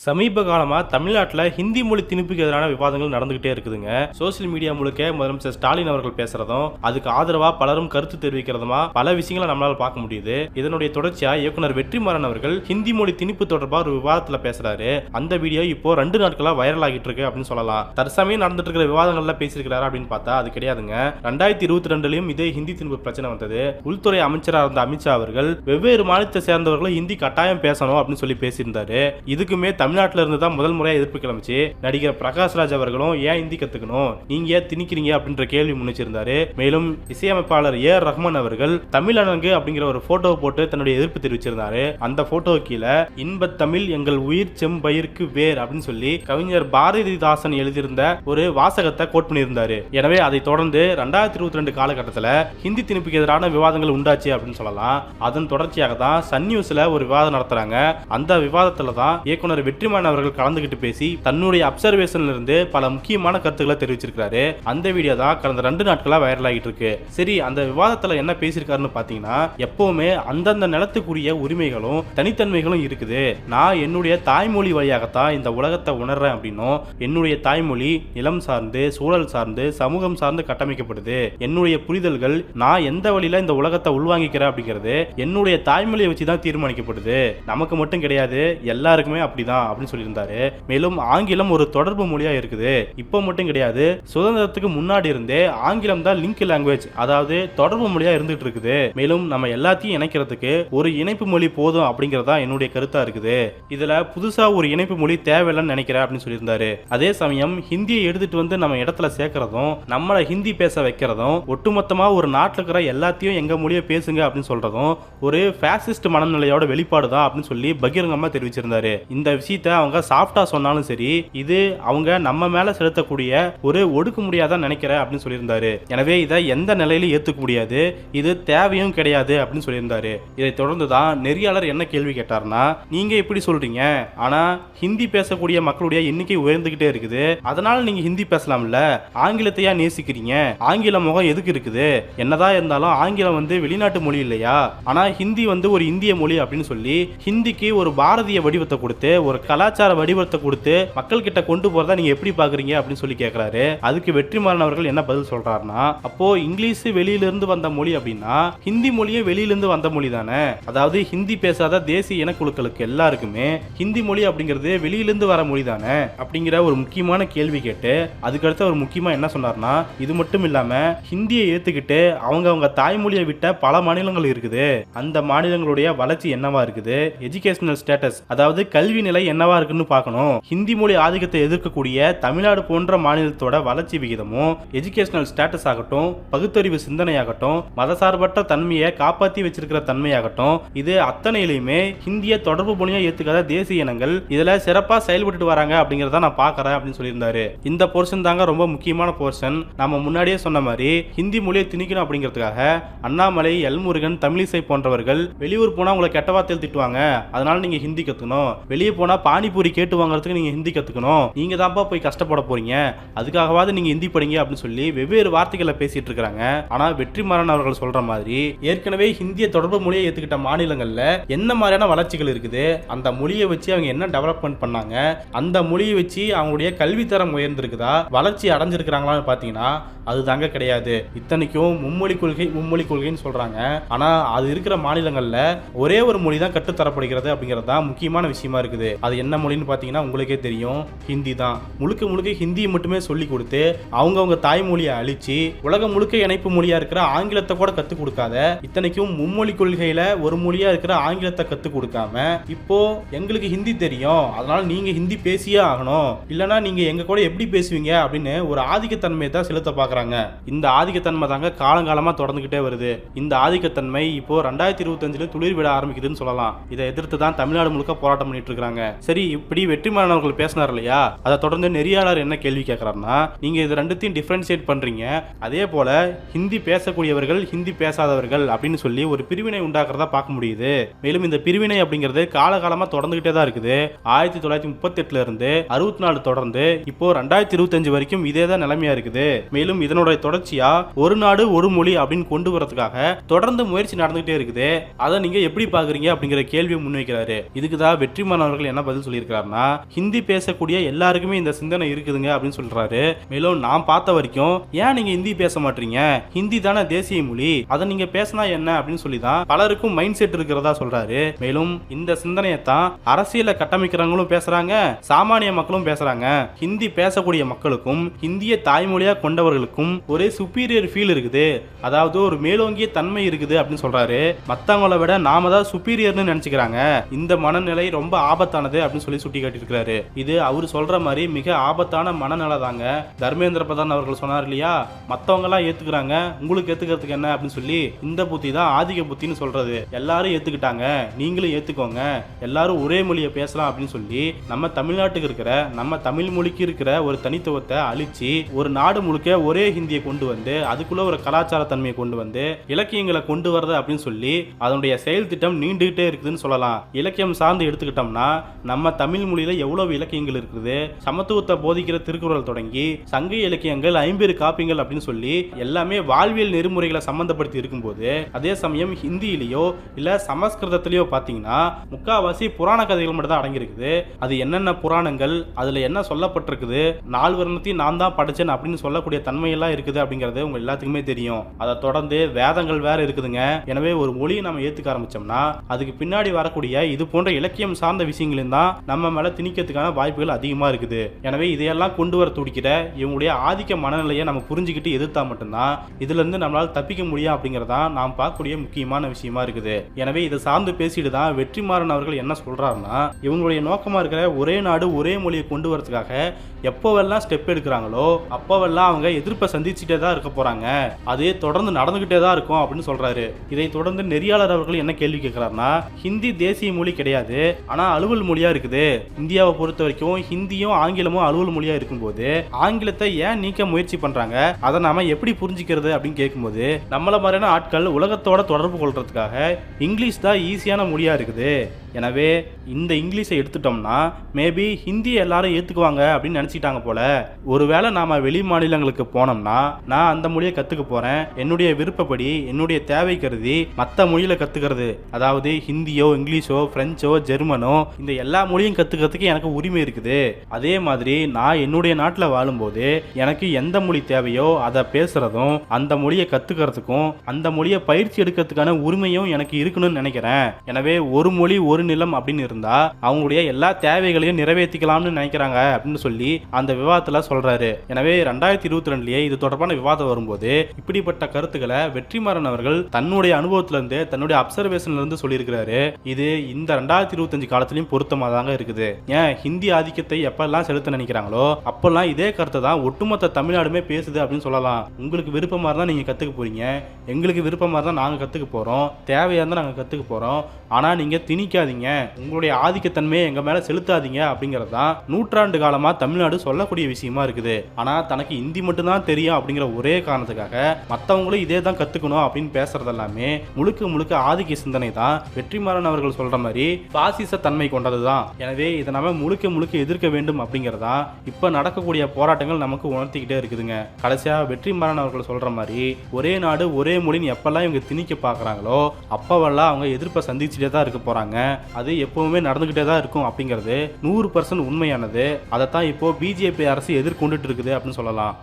சமீப காலமா தமிழ்நாட்டில் ஹிந்தி மொழி திணிப்புக்கு எதிரான விவாதங்கள் நடந்துகிட்டே இருக்குதுங்க. சோசியல் மீடியா முழுக்க முதலமைச்சர் ஸ்டாலின் அவர்கள் பேசுறதும் அதுக்கு ஆதரவா பலரும் கருத்து தெரிவிக்கிறதுமா பல விஷயங்களை நம்மளால பார்க்க முடியுது. இதனுடைய தொடர்ச்சியா இயக்குனர் வெற்றிமாறன் அவர்கள் ஹிந்தி மொழி திணிப்பு தொடர்பாக ஒரு விவாதத்துல பேசுறாரு. அந்த வீடியோ இப்போ 2 நாட்களா வைரல் ஆகிட்டு இருக்கு அப்படின்னு சொல்லலாம். தற்சமயம் நடந்துட்டு இருக்கிற விவாதங்கள்ல பேசியிருக்கிறாரு அப்படின்னு பார்த்தா அது கிடையாதுங்க. 2022லயும் இதே ஹிந்தி திணிப்பு பிரச்சனை வந்தது. உள்துறை அமைச்சராக இருந்த அமித்ஷா அவர்கள் வெவ்வேறு மாநிலத்தை சேர்ந்தவர்களும் ஹிந்தி கட்டாயம் பேசணும் அப்படின்னு சொல்லி பேசியிருந்தாரு. இதுக்குமே தமிழ்நாட்டில இருந்து தான் முதல் முறையா எதிர்ப்பு கிளம்பிச்சு. நடிகர் பிரகாஷ் ராஜ் அவர்களும் ஏன் ஹிந்தி கத்துக்கணும், நீங்க ஏன் திணிக்கிறீங்க அப்படின்ற கேள்வி முன்னிச்சிருந்தாரு. மேலும் இசையமைப்பாளர் ஏஆர் ரஹ்மான் அவர்கள் தமிழனங்கு அப்படிங்கிற ஒரு போட்டோ போட்டு தன்னுடைய எதிர்ப்பு தெரிவிச்சிருந்தாரு. அந்த போட்டோ கீழே இன்பத் தமிழ் எங்கள் உயிர் செம்பயிருக்கு வேர் அப்படின்னு சொல்லி கவிஞர் பாரதிதாசன் எழுதியிருந்த ஒரு வாசகத்தை கோட் பண்ணியிருந்தாரு. எனவே அதை தொடர்ந்து 2022 காலகட்டத்தில் ஹிந்தி திணிப்புக்கு எதிரான விவாதங்கள் உண்டாச்சு அப்படின்னு சொல்லலாம். அதன் தொடர்ச்சியாக தான் சன் நியூஸ்ல ஒரு விவாதம் நடத்துறாங்க. அந்த விவாதத்துல தான் இயக்குனர் வெற்றிமாறன் அவர்கள் கலந்துகிட்டு பேசி தன்னுடைய அப்சர்வேஷன்ல இருந்து பல முக்கியமான கருத்துக்களை தெரிவிச்சிருக்காரு. அந்த வீடியோ தான் கடந்த 2 நாட்களா வைரல் ஆகிட்டு இருக்கு. சரி, அந்த விவாதத்துல என்ன பேசியிருக்காருன்னு பாத்தீங்கன்னா, எப்பவுமே அந்தந்த நிலத்துக்குரிய உரிமைகளும் தனித்தன்மைகளும் இருக்குது. நான் என்னுடைய தாய்மொழி வழியாகத்தான் இந்த உலகத்தை உணர்றேன் அப்படின்னும், என்னுடைய தாய்மொழி நிலம் சார்ந்து சூழல் சார்ந்து சமூகம் சார்ந்து கட்டமைக்கப்படுது. என்னுடைய புரிதல்கள் நான் எந்த வழியில இந்த உலகத்தை உள்வாங்கிக்கிறேன் அப்படிங்கிறது என்னுடைய தாய்மொழியை வச்சுதான் தீர்மானிக்கப்படுது. நமக்கு மட்டும் கிடையாது, எல்லாருக்குமே அப்படிதான் அப்படின்னு சொல்லியிருந்தாரு. மேலும் ஆங்கிலம் ஒரு தொடர்பு மொழியா இருக்குது. இப்போ மட்டும் கிடையாது, சுதந்திரத்துக்கு முன்னாடி இருந்தே ஆங்கிலம் தான் லிங்க் லாங்குவேஜ், அதாவது தொடர்பு மொழியா இருந்துட்டு இருக்குது. மேலும் நம்ம எல்லாத்தையும் இணைக்கிறதுக்கு ஒரு இணைப்பு மொழி போதும் அப்படிங்கறதா என்னுடைய கருத்தா இருக்குது. இதுல புதுசா ஒரு இணைப்பு மொழி தேவையில்லைன்னு நினைக்கிறேன் அப்படின்னு சொல்லியிருந்தாரு. அதே சமயம் ஹிந்தியை எடுத்துட்டு வந்து நம்ம இடத்துல சேர்க்கறதும் நம்மளை ஹிந்தி பேச வைக்கிறதும் ஒட்டுமொத்தமா ஒரு நாட்டில் இருக்கிற எல்லாத்தையும் எங்க மொழியை பேசுங்க அப்படின்னு சொல்றதும் ஒரு ஃபேசிஸ்ட் மனநிலையோட வெளிப்பாடு தான் அப்படின்னு சொல்லி பகிரங்கமா தெரிவிச்சிருந்தாரு. இந்த விஷயத்தை அவங்க சாஃப்டா சொன்னாலும் சரி, இது அவங்க நம்ம மேல செலுத்தக்கூடிய ஒரு ஒடுக்க முடியாத நினைக்கிற அப்படின்னு சொல்லியிருந்தாரு. எனவே இதை எந்த நிலையிலும் ஏத்துக்க முடியாது, இது தேவையும் கிடையாது அப்படின்னு சொல்லியிருந்தாரு. இதை தொடர்ந்து தான் நெறியாளர் என்ன கேள்வி கேட்டார்னா, நீங்க இப்படி சொல்றீங்க, ஆனா ஹிந்தி பேசக்கூடிய மக்களுடைய எண்ணிக்கை உயர்ந்துகிட்டே இருக்குது, அதனால நீங்க ஹிந்தி பேசலாம்ல, ஆங்கிலத்தையா நேசிக்கிறீங்க, ஆங்கில முகம் எதுக்கு இருக்குது, என்னதான் இருந்தாலும் ஆங்கிலம் வெளிநாட்டு மொழி இல்லையா, ஆனா ஹிந்தி ஒரு இந்திய மொழி அப்படின்னு சொல்லி ஹிந்திக்கு ஒரு பாரதிய வடிவத்தை கொடுத்து ஒரு கலாச்சார வடிவத்தை கொடுத்து மக்கள் கிட்ட கொண்டு போறதா நீங்க எப்படி பாக்குறீங்க அப்படின்னு சொல்லி கேட்கிறாரு. அதுக்கு வெற்றிமாறன் அவர்கள் என்ன பதில் சொல்றாருன்னா, அப்போ இங்கிலீஷ் வெளியிலிருந்து வந்த மொழி அப்படின்னா ஹிந்தி மொழியே வெளியிலிருந்து வந்த மொழி தானே, அதாவது ஹிந்தி பேசாத தேசிய இனக்குழுக்களுக்கு எல்லாருக்குமே ஹிந்தி மொழி அப்படிங்கிறது வெளியிலிருந்து வர மொழி தானே அப்படிங்கிற ஒரு முக்கியமான கேள்வி கேட்டு அதுக்கடுத்து அவர் முக்கியமா என்ன சொன்னார்னா, இது மட்டும் இல்லாம ஹிந்தியை ஏத்துக்கிட்டு அவங்க தாய்மொழியை விட்ட பல மாநிலங்கள் இருக்குது, அந்த மாநிலங்களுடைய வளர்ச்சி என்னவா இருக்குது, எஜுகேஷனல் ஸ்டேட்டஸ் அதாவது கல்வி நிலை என்னவா இருக்குன்னு பார்க்கணும். ஹிந்தி மொழி ஆதிக்கத்தை எதிர்க்கக்கூடிய தமிழ்நாடு போன்ற மாநிலத்தோட வளர்ச்சி விகிதமும் எஜுகேஷனல் ஸ்டேட்டஸ் ஆகட்டும், பகுத்தறிவு சிந்தனையாகட்டும், மதசார்பற்ற தன்மையை காப்பாற்றி வச்சிருக்கிற தன்மையாகட்டும், இது அத்தனையிலுமே ஹிந்திய தொடர்பு மொழியா ஏத்துக்காத தேசிய இனங்கள் இதுல சிறப்பா செயல்பட்டு வராங்க அப்படிங்கறத நான் பாக்குறேன் அப்படின்னு சொல்லியிருந்தாரு. இந்த போர்ஷன் தாங்க ரொம்ப முக்கியமான போர்ஷன். நம்ம முன்னாடியே சொன்ன மாதிரி ஹிந்தி மொழியை திணிக்கணும் அப்படிங்கிறதுக்காக அண்ணாமலை, எல்முருகன், தமிழிசை போன்றவர்கள் வெளியூர் போனா உங்களை கெட்ட வார்த்தையில் திட்டுவாங்க, அதனால நீங்க ஹிந்தி கத்துக்கணும், வெளியே போனா பானிபூரி கேட்டு வாங்குறதுக்கு நீங்க ஹிந்தி கத்துக்கணும், நீங்க தான்ப்பா போய் கஷ்டப்பட போறீங்க, அதுக்காகவாது நீங்க ஹிந்தி படிங்க அப்படின்னு சொல்லி வெவ்வேறு வார்த்தைகளை பேசிட்டு இருக்காங்க. ஆனா வெற்றிமாறன் அவர்கள் சொல்ற மாதிரி ஏற்கனவே ஹிந்திய தொடர்பு மொழியை ஏத்துக்கிட்ட மாநிலங்கள்ல என்ன மாதிரியான வளர்ச்சிகள் இருக்குது, அந்த மொழியை வச்சு அவங்க என்ன டெவலப்மெண்ட் பண்ணாங்க, அந்த மொழியை வச்சு அவங்களுடைய கல்வி தரம் உயர்ந்திருக்குதா, வளர்ச்சி அடைஞ்சிருக்கிறாங்களான்னு பாத்தீங்கன்னா அது தாங்க கிடையாது. இத்தனைக்கும் மும்மொழி கொள்கைன்னு சொல்றாங்க, ஆனா அது இருக்கிற மாநிலங்கள்ல ஒரே ஒரு மொழி தான் கற்றுத்தரப்படுகிறது அப்படிங்கிறது தான் முக்கியமான விஷயமா இருக்குது. அது என்ன மொழின்னு பாத்தீங்கன்னா உங்களுக்கே தெரியும், ஹிந்தி தான். முழுக்க ஹிந்தியை மட்டுமே சொல்லி கொடுத்து அவங்க தாய்மொழியை அழிச்சு உலகம் முழுக்க இணைப்பு மொழியா இருக்கிற ஆங்கிலத்தை கூட கத்து கொடுக்காத, இத்தனைக்கும் மும்மொழி கொள்கையில ஒரு மொழியா இருக்கிற ஆங்கிலத்தை கத்து கொடுக்காம இப்போ எங்களுக்கு ஹிந்தி தெரியும் அதனால நீங்க ஹிந்தி பேசியே ஆகணும், இல்லனா நீங்க எங்க கூட எப்படி பேசுவீங்க அப்படின்னு ஒரு ஆதிக்கத்தன்மையை தான் செலுத்த பாக்குறாங்க. இந்த ஆதிக்கத்தன்மை தாங்க காலங்காலமா தொடர்ந்துகிட்டே வருது. இந்த ஆதிக்கத்தன்மை இப்போ 2025 துளிர் விட ஆரம்பிக்குதுன்னு சொல்லலாம். இதை எதிர்த்து தான் தமிழ்நாடு முழுக்க போராட்டம் பண்ணிட்டு இருக்காங்க. சரி, இப்படி வெற்றிமாறன் அவர்கள் பேசினார் இல்லையா, அதை தொடர்ந்து நெறியாளர் என்ன கேள்வி கேட்கிறாருன்னா, நீங்க இது ரெண்டுத்தையும் டிஃபரன்ஷியேட் பண்றீங்க, அதே போல ஹிந்தி பேசக்கூடியவர்கள் ஹிந்தி பேசாதவர்கள் அப்படின்னு சொல்லி ஒரு பிரிவினை உண்டாக்குறதா பார்க்க முடியுது. மேலும் இந்த பிரிவினை அப்படிங்கிறது காலகாலமா தொடர்ந்துகிட்டே தான் இருக்குது. 1938 இருந்து 64 தொடர்ந்து இப்போ 2025 வரைக்கும் இதே தான் நிலைமையா இருக்குது. மேலும் மற்றும் இதனுடைய தொடர்ச்சியா ஒரு நாடு ஒரு மொழி அப்படின்னு கொண்டு வரதுக்காக தொடர்ந்து முயற்சி நடந்துகிட்டே இருக்குது. அதை நீங்க எப்படி பாக்குறீங்க அப்படிங்கிற கேள்வியை முன்வைக்கிறாரு. இதுக்குதான் வெற்றிமாறன் அவர்கள் என்ன பதில் சொல்லியிருக்காருன்னா, ஹிந்தி பேசக்கூடிய எல்லாருக்குமே இந்த சிந்தனை இருக்குதுங்க அப்படின்னு சொல்றாரு. மேலும் நான் பார்த்த வரைக்கும் ஏன் நீங்க ஹிந்தி பேச மாட்டீங்க, ஹிந்தி தானே தேசிய மொழி, அதை நீங்க பேசினா என்ன அப்படின்னு சொல்லி தான் பலருக்கும் மைண்ட் செட் இருக்கிறதா சொல்றாரு. மேலும் இந்த சிந்தனையை தான் அரசியலை கட்டமைக்கிறவங்களும் பேசுறாங்க, சாமானிய மக்களும் பேசுறாங்க. ஹிந்தி பேசக்கூடிய மக்களுக்கும் ஹிந்தியை தாய்மொழியா கொண்டவர்களுக்கும் ஒரே சுப்பீரியர் ஃபீல் இருக்குது, அதாவது ஒரு மேலோங்கிய தன்மை இருக்குது அப்படின்னு சொல்றாரு. மத்தவங்கள விட நாம தான் சுப்பீரியர்னு நினைச்சுக்கிறாங்க. இந்த மனநிலை ரொம்ப ஆபத்தானது அப்படின்னு சொல்லி சுட்டி காட்டியிருக்கிறாரு. இது அவரு சொல்ற மாதிரி மிக ஆபத்தான மனநிலை தாங்க. தர்மேந்திர பிரதான் அவர்கள் சொன்னார் இல்லையா, மத்தவங்க எல்லாம் ஏத்துக்கிறாங்க, உங்களுக்கு ஏத்துக்கிறதுக்கு என்ன அப்படின்னு சொல்லி. இந்த புத்தி தான் ஆதிக்க புத்தின்னு சொல்றது. எல்லாரும் ஏத்துக்கிட்டாங்க, நீங்களும் ஏத்துக்கோங்க, எல்லாரும் ஒரே மொழியை பேசலாம் அப்படின்னு சொல்லி நம்ம தமிழ்நாட்டுக்கு இருக்கிற நம்ம தமிழ் மொழிக்கு இருக்கிற ஒரு தனித்துவத்தை அழிச்சு ஒரு நாடு முழுக்க ஒரே ஹிந்தியை கொண்டு வந்து அதுக்குள்ள ஒரு கலாச்சார தன்மையை கொண்டு வந்து இலக்கியங்களை கொண்டு வரது அப்படின்னு சொல்லி அதனுடைய செயல் திட்டம் நீண்டுகிட்டே இருக்குதுன்னு சொல்லலாம். இலக்கியம் சார்ந்து எடுத்துக்கிட்டோம்னா நம்ம தமிழ் மொழியில எவ்வளவு இலக்கியங்கள் இருக்குது. சமத்துவத்தை போதிக்கிற திருக்குறள் தொடங்கி சங்க இலக்கியங்கள் 50 காப்பியங்கள் அப்படின்னு சொல்லி எல்லாமே வாழ்வியல் நெறிமுறைகளை சம்பந்தப்படுத்தி இருக்கும்போது, அதே சமயம் ஹிந்தியிலேயோ இல்ல சமஸ்கிருதத்திலேயோ பாத்தீங்கன்னா முக்காவாசி புராண கதைகள் மட்டும் தான் அடங்கியிருக்குது. அது என்னென்ன புராணங்கள், அதுல என்ன சொல்லப்பட்டிருக்குது, 4 வருணத்தையும் நான் தான் படிச்சேன் அப்படின்னு சொல்லக்கூடிய தன்மையெல்லாம் இருக்குது அப்படிங்கிறது உங்க எல்லாத்துக்குமே தெரியும். அதை தொடர்ந்து வேதங்கள் வேற இருக்குதுங்க. எனவே ஒரு மொழியை நம்ம ஏத்துக்க ஆரம்பிச்சோம்னா அதுக்கு பின்னாடி வரக்கூடிய இது போன்ற இலக்கியம் சார்ந்த விஷயங்களும் தான் நம்ம மேல திணிக்கிறதுக்கான வாய்ப்புகள் அதிகமா இருக்குது. எனவே இதையெல்லாம் கொண்டு வர துடிக்கிற இவங்களுடைய ஆதிக்க மனநிலையை நம்ம புரிஞ்சுக்கிட்டு எதிர்த்தா மட்டும்தான் இதுல இருந்து நம்மளால தப்பிக்க முடியும் அப்படிங்கறதா நாம் பார்க்கக்கூடிய முக்கியமான விஷயமா இருக்குது. எனவே இதை சார்ந்து பேசிட்டு தான் வெற்றிமாறன் அவர்கள் என்ன சொல்றாருன்னா, இவங்களுடைய நோக்கமா இருக்கிற ஒரே நாடு ஒரே மொழியை கொண்டு வரதுக்காக எப்போவெல்லாம் ஸ்டெப் எடுக்கிறாங்களோ அப்போவெல்லாம் அவங்க எதிர்ப்பை சந்திச்சுட்டே தான் இருக்க போறாங்க, அது தொடர்ந்து நடந்துகிட்டே தான் இருக்கும் அப்படின்னு சொல்றாரு. இதை தொடர்ந்து நெறியாளர் அவர்கள் என்ன கேள்வி கேட்கிறாருன்னா, ஹிந்தி தேசிய மொழி கிடையாது, ஆனா அலுவல் மொழியா இருக்குது. இந்தியாவை பொறுத்த வரைக்கும் ஹிந்தியும் ஆங்கிலமும் அலுவல் மொழியா இருக்கும்போது ஆங்கிலத்தை ஏன் நீக்க முயற்சி பண்றாங்க, அதை நாம எப்படி புரிஞ்சுக்கிறது அப்படின்னு கேட்கும்போது, நம்மள மாதிரியான ஆட்கள் உலகத்தோட தொடர்பு கொள்றதுக்காக இங்கிலீஷ் தான் ஈஸியான மொழியா இருக்குது. எனவே இந்த இங்கிலீஷை எடுத்துட்டோம்னா மேபி ஹிந்தி எல்லாரும் ஏத்துக்குவாங்க அப்படின்னு நினைச்சிட்டாங்க போல. ஒருவேளை நாம வெளி மாநிலங்களுக்கு போனோம்னா நான் அந்த மொழியை கத்துக்க போறேன், என்னுடைய விருப்பப்படி என்னுடைய தேவை கருதி மற்ற மொழியில கத்துக்கிறது, அதாவது ஹிந்தியோ இங்கிலீஷோ பிரெஞ்சோ ஜெர்மனோ இந்த எல்லா மொழியும் கத்துக்கிறதுக்கு எனக்கு உரிமை இருக்குது. அதே மாதிரி நான் என்னுடைய நாட்டில் வாழும்போது எனக்கு எந்த மொழி தேவையோ அதை பேசுறதும் அந்த மொழியை கத்துக்கிறதுக்கும் அந்த மொழியை பயிற்சி எடுக்கிறதுக்கான உரிமையும் எனக்கு இருக்கணும்னு நினைக்கிறேன். எனவே ஒரு மொழி ஒரு நிலம் அப்படின்னு இருந்தா அவங்களுடைய எல்லா தேவைகளையும் நிறைவேற்றிக்கலாம்னு நினைக்கிறாங்க அப்படின்னு சொல்லி அந்த விவாதத்துல சொல்றாரு. எனவே 2022லயே இது தொடர்பான விவாதம் வரும்போது இப்படிப்பட்ட கருத்துக்களை வெற்றிமாறன் அவர்கள் தன்னுடைய அனுபவத்துல இருந்து தன்னுடைய அப்சர்வேஷன்ல இருந்து சொல்லியிருக்கிறாரு. இது இந்த 2025 காலத்திலையும் பொருத்தமா தாங்க இருக்குது. ஏன் ஹிந்தி ஆதிக்கத்தை எப்பெல்லாம் செலுத்த நினைக்கிறாங்களோ அப்பெல்லாம் இதே கருத்தை தான் ஒட்டுமொத்த தமிழ்நாடுமே பேசுது அப்படின்னு சொல்லலாம். உங்களுக்கு விருப்பமா இருந்தா நீங்க கத்துக்க போறீங்க, எங்களுக்கு விருப்பமா இருந்தா நாங்க கத்துக்க போறோம், தேவையா இருந்தா நாங்க கத்துக்க போறோம், ஆனா நீங்க திணிக்காதீங்க, உங்களுடைய ஆதிக்கத்தன்மையை எங்க மேல செலுத்தாதீங்க அப்படிங்கிறது தான் நூற்றாண்டு காலமா தமிழ்நாடு சொல்லக்கூடிய விஷயமா இருக்குது. ஆனா தனக்கு ஹிந்தி மட்டும் தான் தெரியும் அப்படிங்கிற ஒரே காரணத்துக்காக மற்றவங்களும் இதே தான் கத்துக்கணும் அப்படின்னு பேசுறது எல்லாமே முழுக்க முழுக்க ஆதிக்க சிந்தனை தான். வெற்றிமாறன் அவர்கள் சொல்ற மாதிரி பாசிச தன்மை கொண்டதுதான். எனவே இதை நம்ம முழுக்க முழுக்க எதிர்க்க வேண்டும் அப்படிங்கறதா இப்ப நடக்கக்கூடிய போராட்டங்கள் நமக்கு உணர்த்திக்கிட்டே இருக்குதுங்க. கடைசியா வெற்றிமாறன் அவர்கள் சொல்ற மாதிரி ஒரே நாடு ஒரே மொழின்னு எப்பெல்லாம் இவங்க திணிக்க பாக்குறாங்களோ அப்பவெல்லாம் அவங்க எதிர்ப்பை சந்திச்சுட்டே தான் இருக்க போறாங்க. அது எப்பவுமே நடந்துகிட்டே தான் இருக்கும் அப்படிங்கிறது 100% உண்மையானது. அதைத்தான் இப்போ பிஜேபி அரசு எதிர்கொண்டுட்டு இருக்குது அப்படின்னு சொல்லலாம்.